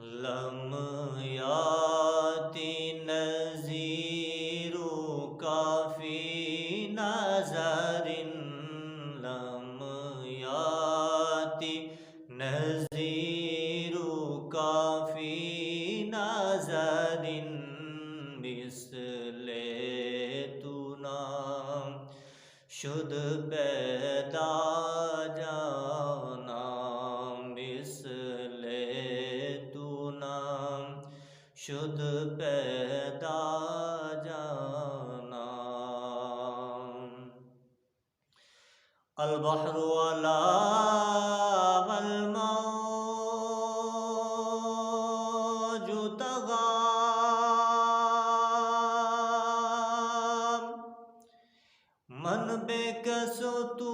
لم یاتی نذیر کافی نظر لم یاتی نذیر کافی نظر مثل تو نام شد پیدا جانا مثل تو نام شد پیدا جانا البحر ولا والموج تغام من بے کس تو